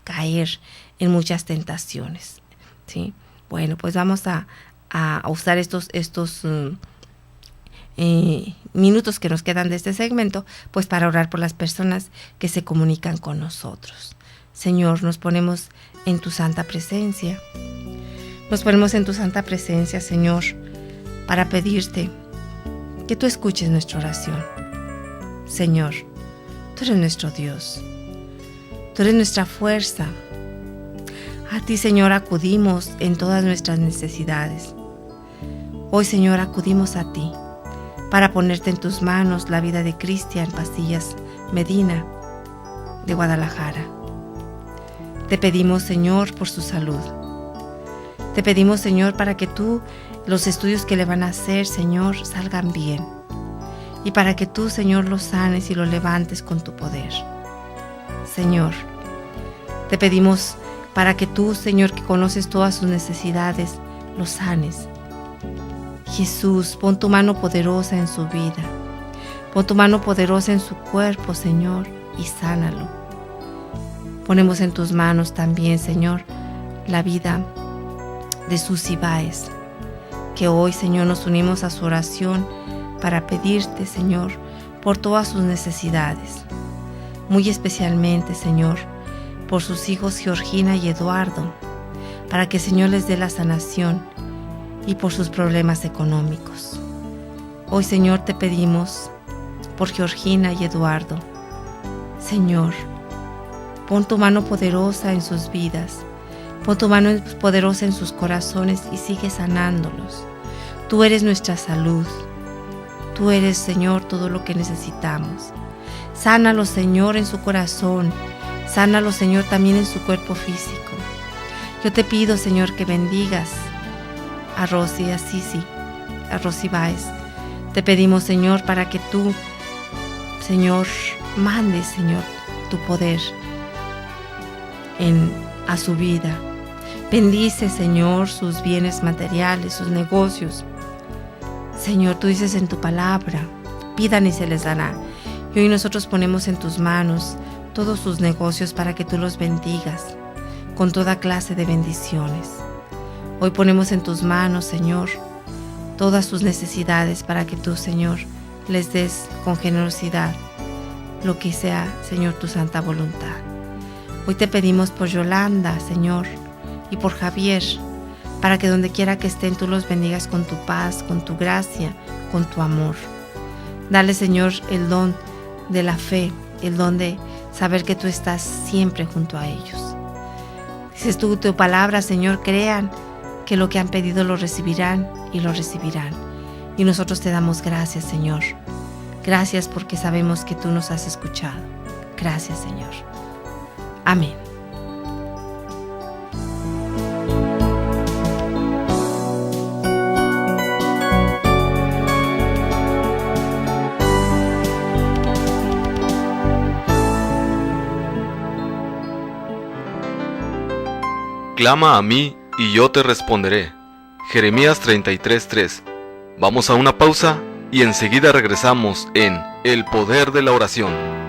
caer en muchas tentaciones, ¿sí? Bueno, pues vamos a usar estos minutos que nos quedan de este segmento, pues para orar por las personas que se comunican con nosotros. Señor, nos ponemos en tu santa presencia. Nos ponemos en tu santa presencia, Señor, para pedirte que tú escuches nuestra oración. Señor, tú eres nuestro Dios. Tú eres nuestra fuerza. A ti, Señor, acudimos en todas nuestras necesidades. Hoy, Señor, acudimos a ti para ponerte en tus manos la vida de Cristian Pasillas Medina, de Guadalajara. Te pedimos, Señor, por su salud. Te pedimos, Señor, para que tú, los estudios que le van a hacer, Señor, salgan bien. Y para que tú, Señor, lo sanes y lo levantes con tu poder. Señor, te pedimos para que tú, Señor, que conoces todas sus necesidades, lo sanes. Jesús, pon tu mano poderosa en su vida. Pon tu mano poderosa en su cuerpo, Señor, y sánalo. Ponemos en tus manos también, Señor, la vida de Susi Báez, que hoy, Señor, nos unimos a su oración para pedirte, Señor, por todas sus necesidades. Muy especialmente, Señor, por sus hijos Georgina y Eduardo, para que, Señor, les dé la sanación, y por sus problemas económicos. Hoy, Señor, te pedimos por Georgina y Eduardo. Señor, Pon tu mano poderosa en sus vidas. Pon tu mano poderosa en sus corazones y sigue sanándolos. Tú eres nuestra salud. Tú eres, Señor, todo lo que necesitamos. Sánalos, Señor, en su corazón. Sánalos, Señor, también en su cuerpo físico. Yo te pido, Señor, que bendigas a Rosy, a Sisi, a Rosy Báez. Te pedimos, Señor, para que tú, Señor, mandes, Señor, tu poder a su vida. Bendice, Señor, sus bienes materiales, sus negocios. Señor, tú dices en tu palabra, pidan y se les dará. Y hoy nosotros ponemos en tus manos todos sus negocios para que tú los bendigas con toda clase de bendiciones. Hoy ponemos en tus manos, Señor, todas sus necesidades para que tú, Señor, les des con generosidad lo que sea, Señor, tu santa voluntad. Hoy te pedimos por Yolanda, Señor, y por Javier, para que donde quiera que estén tú los bendigas con tu paz, con tu gracia, con tu amor. Dale, Señor, el don de la fe, el don de saber que tú estás siempre junto a ellos. Dices tú, tu palabra, Señor, crean que lo que han pedido lo recibirán y lo recibirán. Y nosotros te damos gracias, Señor. Gracias porque sabemos que tú nos has escuchado. Gracias, Señor. Amén. Clama a mí y yo te responderé. Jeremías 33:3. Vamos a una pausa y enseguida regresamos en El Poder de la Oración.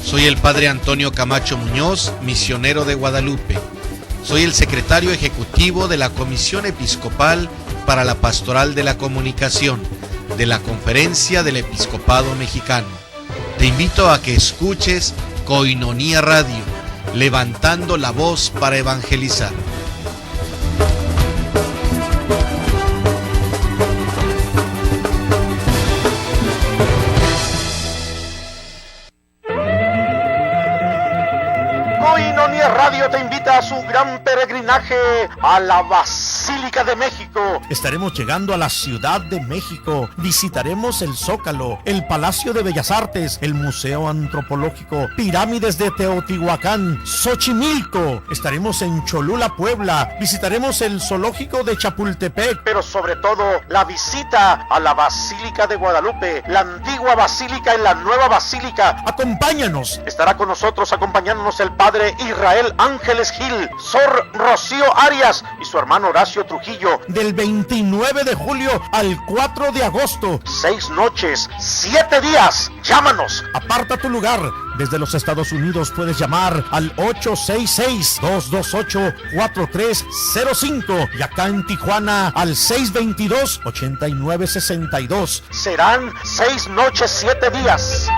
Soy el Padre Antonio Camacho Muñoz, misionero de Guadalupe. Soy el secretario ejecutivo de la Comisión Episcopal para la Pastoral de la Comunicación de la Conferencia del Episcopado Mexicano. Te invito a que escuches Koinonía Radio, levantando la voz para evangelizar. Koinonía Radio te invita a su gran peregrinaje a la Basílica de México. Estaremos llegando a la Ciudad de México. Visitaremos el Zócalo, el Palacio de Bellas Artes, el Museo Antropológico, pirámides de Teotihuacán, Xochimilco. Estaremos en Cholula, Puebla. Visitaremos el Zoológico de Chapultepec. Pero sobre todo, la visita a la Basílica de Guadalupe, la antigua basílica y la nueva basílica. Acompáñanos. Estará con nosotros acompañándonos el Padre Israel Ángeles Gil, Sor Rocío Arias y su hermano Horacio Trujillo. Del 29 de julio al 4 de agosto. 6 noches, 7 días. Llámanos. Aparta tu lugar. Desde los Estados Unidos puedes llamar al 866-228-4305 y acá en Tijuana al 622-8962. Serán 6 noches, 7 días.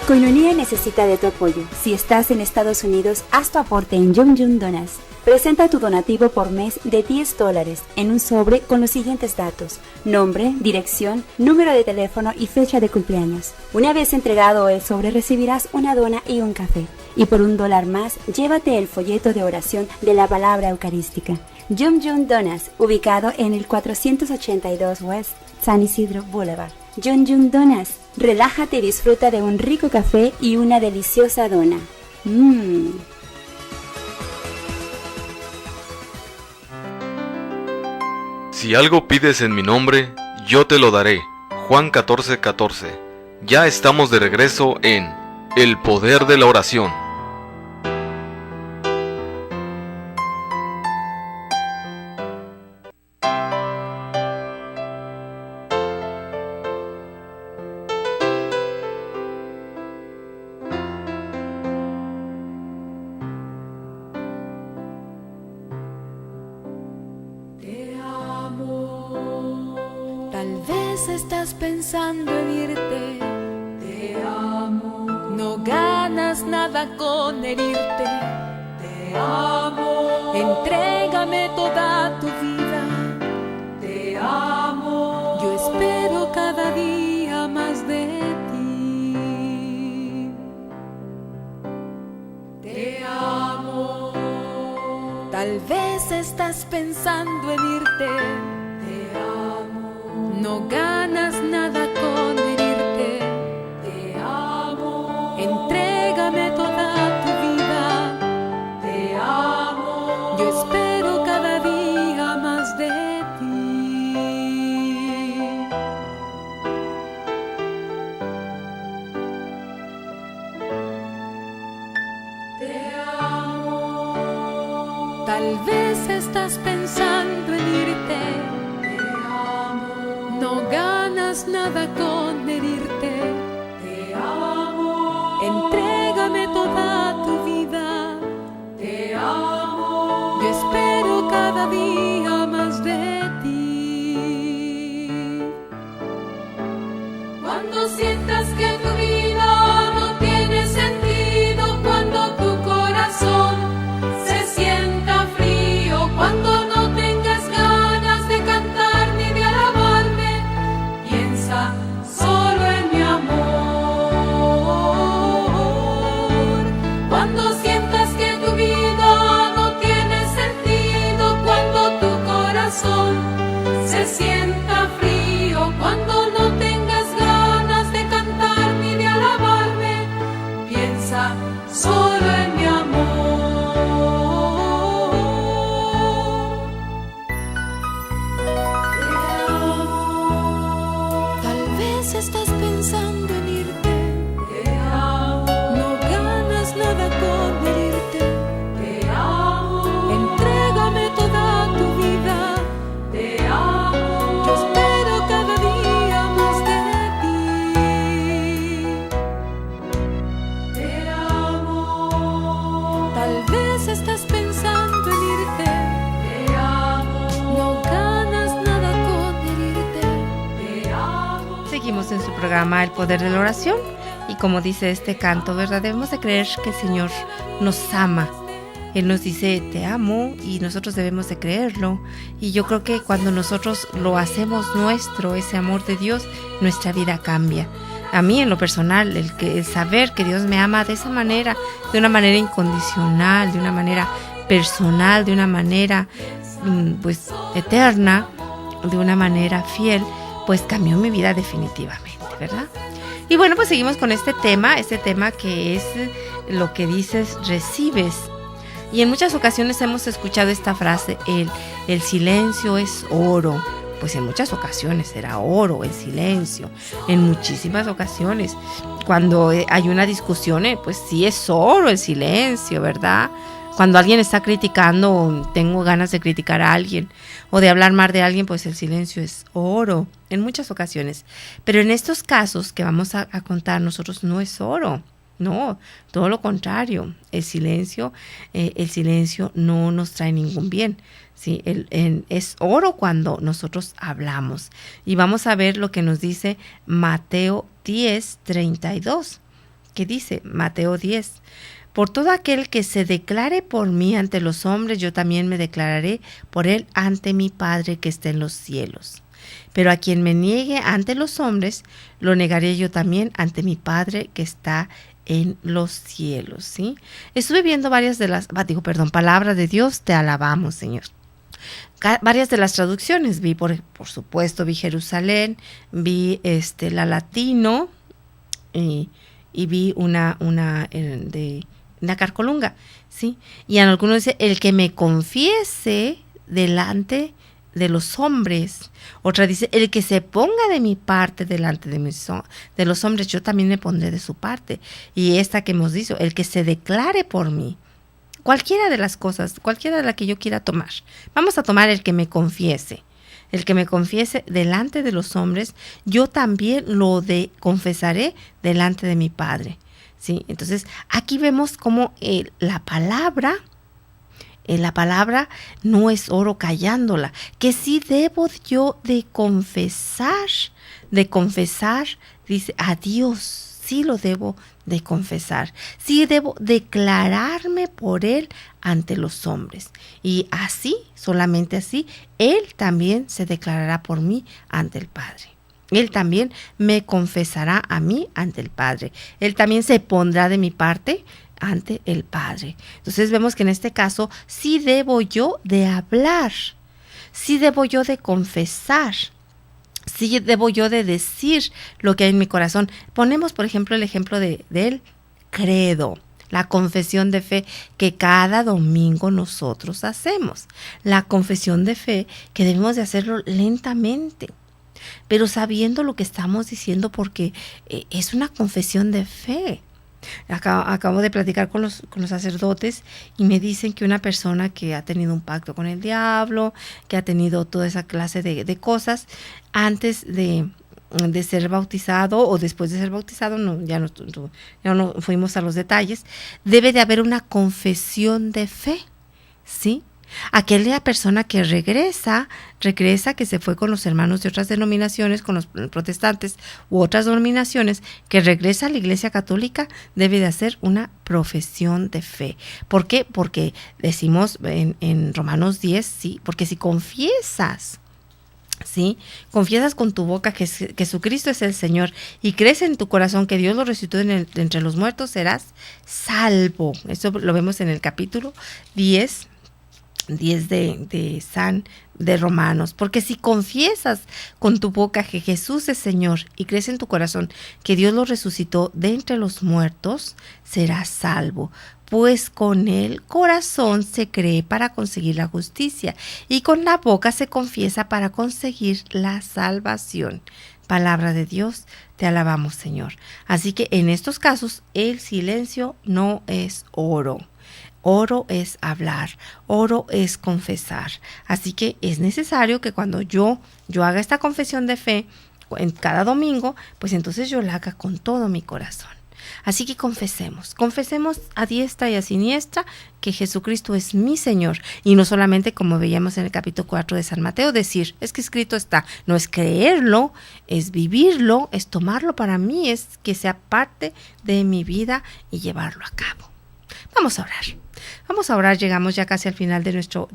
Koinonía necesita de tu apoyo. Si estás en Estados Unidos, haz tu aporte en Yum Yum Donas. Presenta tu donativo por mes de $10 en un sobre con los siguientes datos: nombre, dirección, número de teléfono y fecha de cumpleaños. Una vez entregado el sobre, recibirás una dona y un café. Y por $1 más, llévate el folleto de oración de la palabra eucarística. Yum Yum Donas, ubicado en el 482 West San Isidro Boulevard. Yum Yum Donas, relájate y disfruta de un rico café y una deliciosa dona. Si algo pides en mi nombre, yo te lo daré. Juan 14:14. Ya estamos de regreso en El Poder de la Oración. Tal vez estás pensando en irte. Te amo. No ganas nada con herirte. Te amo. Entrégame toda tu vida. Te amo. Yo espero cada día más de ti. Te amo. Tal vez estás pensando en irte. Te amo. No ganas nada con herirte. Te amo. Entrégame toda tu vida. Te amo. Yo espero cada día más de ti. Te amo. Tal vez estás pensando en irte. Te amo. No ganas nada con herirte. Te amo. Entrégame toda tu vida. Te amo. Yo espero cada día más de ti. Cuando sientas que tu vida no tiene sentido, cuando tu corazón se sienta frío, cuando no tengas ganas de cantar ni de alabarme, piensa solo en mi amor. Cuando sientas que tu vida no tiene sentido, cuando tu corazón se sienta frío, cuando no tengas ganas de cantar ni de alabarme, piensa solo en mi amor. Te amo. Tal vez estás pensando en irte. Te amo. No ganas nada con herirte. Te amo. Entrégame toda tu vida. Te amo. Yo espero cada día más de ti. Te amo. Tal vez estás pensando en irte. Te amo. No ganas nada con herirte. Te amo. Seguimos en su programa El Poder de la Oración y como dice este canto, ¿verdad? Debemos de creer que el Señor nos ama. Él nos dice te amo y nosotros debemos de creerlo, y yo creo que cuando nosotros lo hacemos nuestro, ese amor de Dios, nuestra vida cambia. A mí en lo personal, el saber que Dios me ama de esa manera, de una manera incondicional, de una manera personal, de una manera pues eterna, de una manera fiel, pues cambió mi vida definitivamente, ¿verdad? Y bueno, pues seguimos con este tema que es lo que dices, recibes. Y en muchas ocasiones hemos escuchado esta frase, el silencio es oro. Pues en muchas ocasiones era oro el silencio, en muchísimas ocasiones. Cuando hay una discusión, pues sí es oro el silencio, ¿verdad? Cuando alguien está criticando o tengo ganas de criticar a alguien o de hablar mal de alguien, pues el silencio es oro en muchas ocasiones. Pero en estos casos que vamos a contar nosotros no es oro. No, todo lo contrario. El silencio no nos trae ningún bien. ¿Sí? Es oro cuando nosotros hablamos. Y vamos a ver lo que nos dice Mateo 10:32. ¿Qué dice Mateo 10? Por todo aquel que se declare por mí ante los hombres, yo también me declararé por él ante mi Padre que está en los cielos. Pero a quien me niegue ante los hombres, lo negaré yo también ante mi Padre que está en los cielos. ¿Sí? Estuve viendo varias de las, palabras de Dios, te alabamos, Señor. Varias de las traducciones, vi por supuesto, vi Jerusalén, vi la Latino y vi una de la Carcolunga, ¿sí? Y en algunos dice, el que me confiese delante de los hombres. Otra dice, el que se ponga de mi parte delante de los hombres, yo también me pondré de su parte. Y esta que hemos dicho, el que se declare por mí. Cualquiera de las cosas, cualquiera de la que yo quiera tomar. Vamos a tomar el que me confiese. El que me confiese delante de los hombres, yo también lo confesaré delante de mi Padre. ¿Sí? Entonces, aquí vemos cómo la palabra no es oro callándola, que sí debo yo de confesar, dice, a Dios. sí lo debo de confesar, sí debo declararme por Él ante los hombres. Y así, solamente así, Él también se declarará por mí ante el Padre. Él también me confesará a mí ante el Padre. Él también se pondrá de mi parte ante el Padre. Entonces vemos que en este caso sí debo yo de hablar, sí debo yo de confesar, sí debo yo de decir lo que hay en mi corazón. Ponemos, por ejemplo, el ejemplo del credo, la confesión de fe que cada domingo nosotros hacemos. La confesión de fe que debemos de hacerlo lentamente, pero sabiendo lo que estamos diciendo, porque es una confesión de fe. Acabo de platicar con los sacerdotes y me dicen que una persona que ha tenido un pacto con el diablo, que ha tenido toda esa clase de cosas, antes de ser bautizado o después de ser bautizado, ya no fuimos a los detalles, debe de haber una confesión de fe, ¿sí? Aquella persona que regresa, que se fue con los hermanos de otras denominaciones, con los protestantes u otras denominaciones, que regresa a la Iglesia Católica, debe de hacer una profesión de fe. ¿Por qué? Porque decimos en Romanos 10, sí, porque si confiesas, ¿sí? Confiesas con tu boca que Jesucristo es el Señor y crees en tu corazón que Dios lo resucitó entre los muertos, serás salvo. Eso lo vemos en el capítulo 10 de Romanos. Porque si confiesas con tu boca que Jesús es Señor y crees en tu corazón que Dios lo resucitó de entre los muertos, serás salvo. Pues con el corazón se cree para conseguir la justicia y con la boca se confiesa para conseguir la salvación. Palabra de Dios, te alabamos, Señor. Así que en estos casos el silencio no es oro. Oro es hablar, oro es confesar. Así que es necesario que cuando yo haga esta confesión de fe en cada domingo, pues entonces yo la haga con todo mi corazón. Así que confesemos a diestra y a siniestra que Jesucristo es mi Señor. Y no solamente, como veíamos en el capítulo 4 de San Mateo, decir, es que escrito está. No es creerlo, es vivirlo, es tomarlo para mí, es que sea parte de mi vida y llevarlo a cabo. Vamos a orar, llegamos ya casi al final de nuestro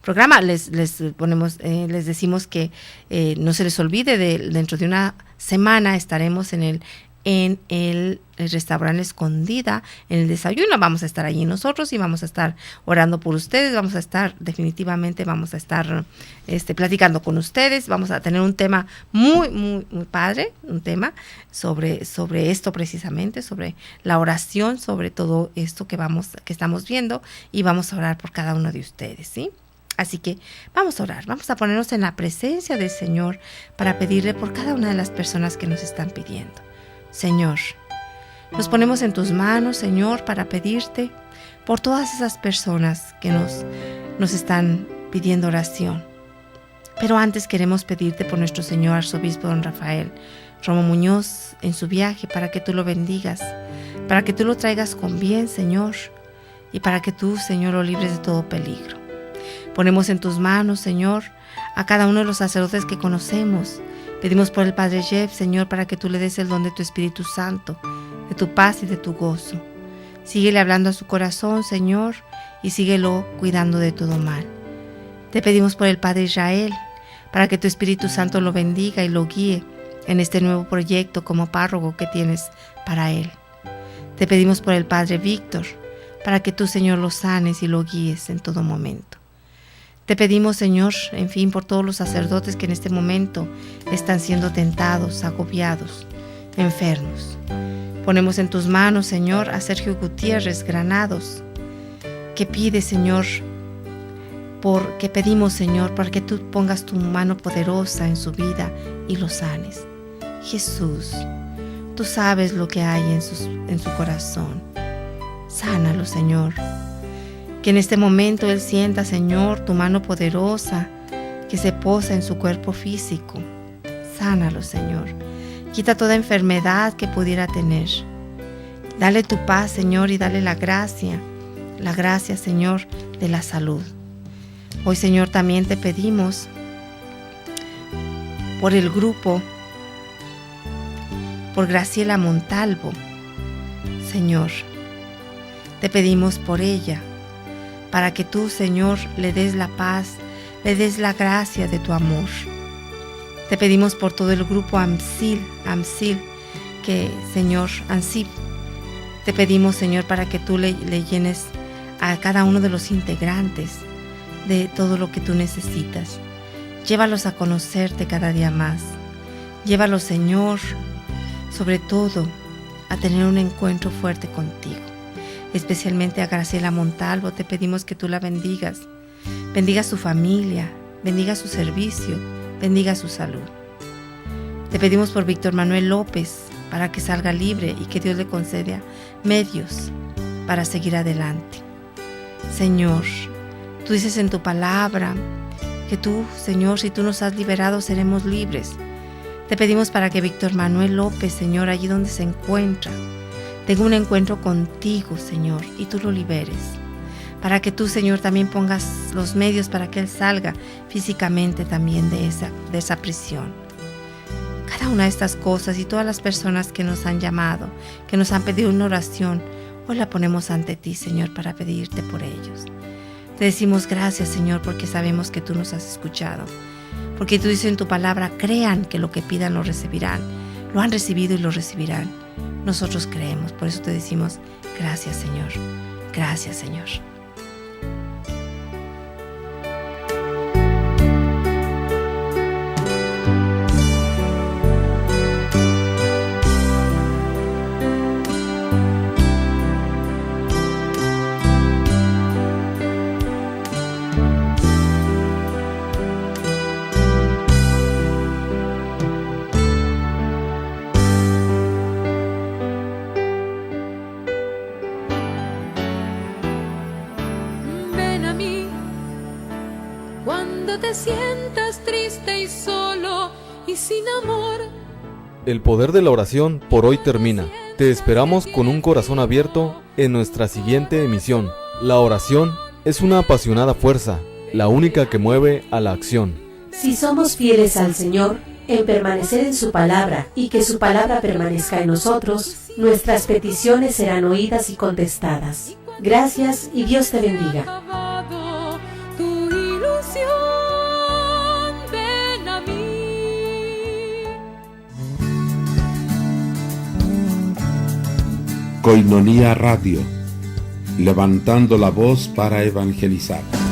programa. Les decimos que no se les olvide, dentro de una semana estaremos en el restaurante Escondida, en el desayuno. Vamos a estar allí nosotros y vamos a estar orando por ustedes, vamos a estar platicando con ustedes, vamos a tener un tema muy, muy, muy padre, un tema sobre esto precisamente, sobre la oración, sobre todo esto que estamos viendo, y vamos a orar por cada uno de ustedes, ¿sí? Así que vamos a orar, vamos a ponernos en la presencia del Señor para pedirle por cada una de las personas que nos están pidiendo. Señor, nos ponemos en tus manos, Señor, para pedirte por todas esas personas que nos están pidiendo oración. Pero antes queremos pedirte por nuestro Señor Arzobispo don Rafael Romo Muñoz en su viaje, para que tú lo bendigas, para que tú lo traigas con bien, Señor, y para que tú, Señor, lo libres de todo peligro. Ponemos en tus manos, Señor, a cada uno de los sacerdotes que conocemos. Pedimos por el Padre Jeff, Señor, para que tú le des el don de tu Espíritu Santo, de tu paz y de tu gozo. Síguele hablando a su corazón, Señor, y síguelo cuidando de todo mal. Te pedimos por el Padre Israel, para que tu Espíritu Santo lo bendiga y lo guíe en este nuevo proyecto como párroco que tienes para él. Te pedimos por el Padre Víctor, para que tú, Señor, lo sanes y lo guíes en todo momento. Te pedimos, Señor, en fin, por todos los sacerdotes que en este momento están siendo tentados, agobiados, enfermos. Ponemos en tus manos, Señor, a Sergio Gutiérrez Granados, que pide, Señor, que pedimos, Señor, para que tú pongas tu mano poderosa en su vida y lo sanes. Jesús, tú sabes lo que hay en su corazón. Sánalo, Señor. Que en este momento él sienta, Señor, tu mano poderosa que se posa en su cuerpo físico. Sánalo, Señor. Quita toda enfermedad que pudiera tener. Dale tu paz, Señor, y dale la gracia, Señor, de la salud. Hoy, Señor, también te pedimos por el grupo por Graciela Montalvo. Señor, te pedimos por ella, para que tú, Señor, le des la paz, le des la gracia de tu amor. Te pedimos por todo el grupo AMSIL, que, Señor, ANSIP, te pedimos, Señor, para que tú le llenes a cada uno de los integrantes de todo lo que tú necesitas. Llévalos a conocerte cada día más. Llévalos, Señor, sobre todo, a tener un encuentro fuerte contigo. Especialmente a Graciela Montalvo, te pedimos que tú la bendigas. Bendiga su familia, bendiga su servicio, bendiga su salud. Te pedimos por Víctor Manuel López, para que salga libre y que Dios le conceda medios para seguir adelante. Señor, tú dices en tu palabra que tú, Señor, si tú nos has liberado, seremos libres. Te pedimos para que Víctor Manuel López, Señor, allí donde se encuentra, tenga un encuentro contigo, Señor, y tú lo liberes. Para que tú, Señor, también pongas los medios para que él salga físicamente también de esa prisión. Cada una de estas cosas y todas las personas que nos han llamado, que nos han pedido una oración, hoy la ponemos ante ti, Señor, para pedirte por ellos. Te decimos gracias, Señor, porque sabemos que tú nos has escuchado. Porque tú dices en tu palabra, crean que lo que pidan lo recibirán. Lo han recibido y lo recibirán. Nosotros creemos, por eso te decimos gracias, Señor. Gracias, Señor. Te sientas triste y solo y sin amor. El poder de la oración por hoy termina. Te esperamos con un corazón abierto en nuestra siguiente emisión. La oración es una apasionada fuerza, la única que mueve a la acción. Si somos fieles al Señor, en permanecer en su palabra y que su palabra permanezca en nosotros, nuestras peticiones serán oídas y contestadas. Gracias y Dios te bendiga. Koinonia Radio, levantando la voz para evangelizar.